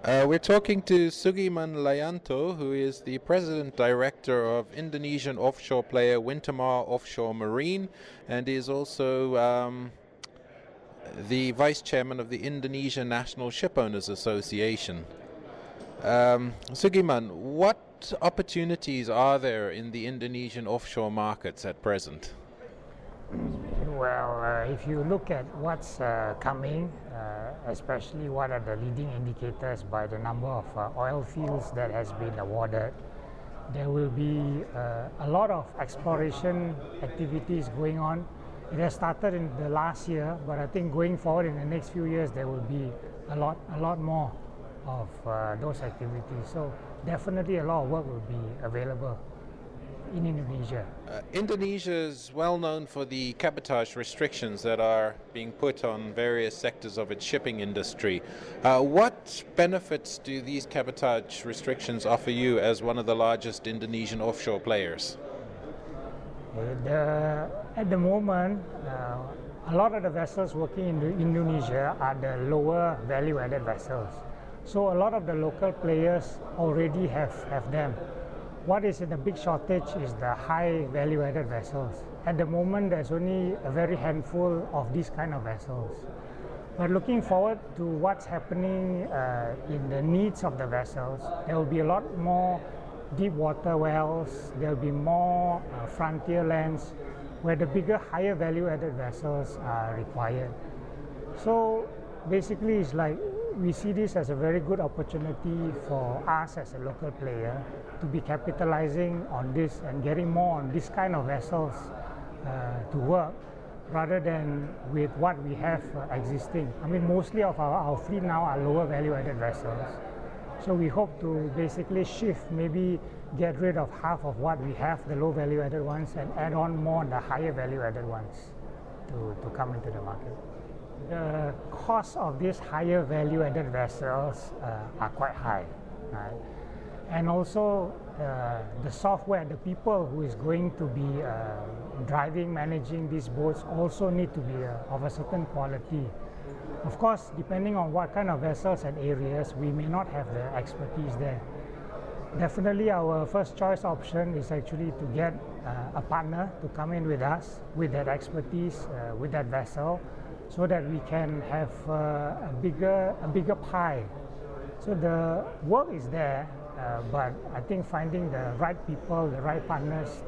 We're talking to Sugiman Layanto, who is the President Director of Indonesian offshore player Wintermar Offshore Marine, and is also the Vice Chairman of the Indonesian National Shipowners Association. Sugiman, what opportunities are there in the Indonesian offshore markets at present? Well, if you look at what's coming, especially what are the leading indicators by the number of oil fields that has been awarded, there will be a lot of exploration activities going on. It has started in the last year, but I think going forward in the next few years there will be a lot more of those activities. So definitely a lot of work will be available in Indonesia. Indonesia is well known for the cabotage restrictions that are being put on various sectors of its shipping industry. What benefits do these cabotage restrictions offer you as one of the largest Indonesian offshore players? At the moment, a lot of the vessels working in Indonesia are the lower value-added vessels. So a lot of the local players already have them. What is in a big shortage is the high value-added vessels. At the moment, there's only a very handful of these kind of vessels. But looking forward to what's happening in the needs of the vessels, there will be a lot more deep water wells, there will be more frontier lands where the bigger, higher value-added vessels are required. So basically, it's like we see this as a very good opportunity for us as a local player to be capitalizing on this and getting more on this kind of vessels to work rather than with what we have existing. I mean, mostly of our fleet now are lower value-added vessels. So we hope to basically shift, maybe get rid of half of what we have, the low value-added ones, and add on more the higher value-added ones to come into the market. The cost of these higher value-added vessels are quite high, right? And also the software, the people who is going to be driving, managing these boats also need to be of a certain quality. Of course, depending on what kind of vessels and areas, we may not have the expertise there. Definitely our first choice option is actually to get a partner to come in with us with that expertise, with that vessel, so that we can have a bigger pie. So the work is there, but I think finding the right people, the right partners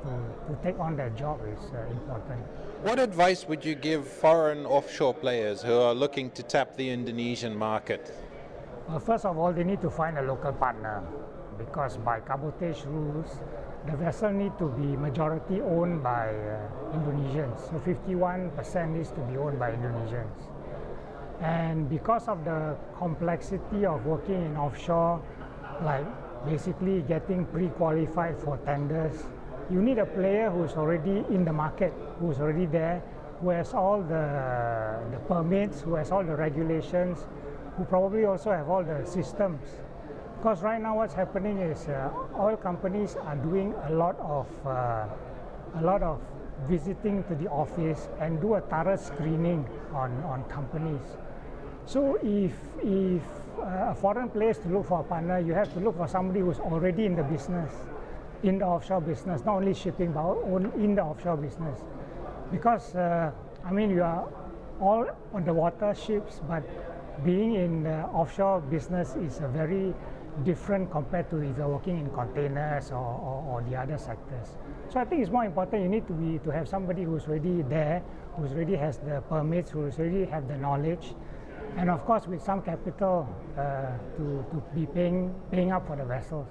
to take on that job is important. What advice would you give foreign offshore players who are looking to tap the Indonesian market? Well, first of all, they need to find a local partner, because by cabotage rules, the vessel need to be majority owned by Indonesians. So 51% needs to be owned by Indonesians. And because of the complexity of working in offshore, like basically getting pre-qualified for tenders, you need a player who's already in the market, who's already there, who has all the permits, who has all the regulations, who probably also have all the systems. Because right now what's happening is oil companies are doing a lot of visiting to the office and do a thorough screening on companies. So if a foreign player is to look for a partner, you have to look for somebody who's already in the business, in the offshore business, not only shipping but in the offshore business. Because I mean, you are all on the water ships, but being in the offshore business is a very different compared to if you're working in containers or the other sectors. So I think it's more important you need to have somebody who's already there, who's already has the permits, who's already have the knowledge, and of course with some capital to be paying up for the vessels.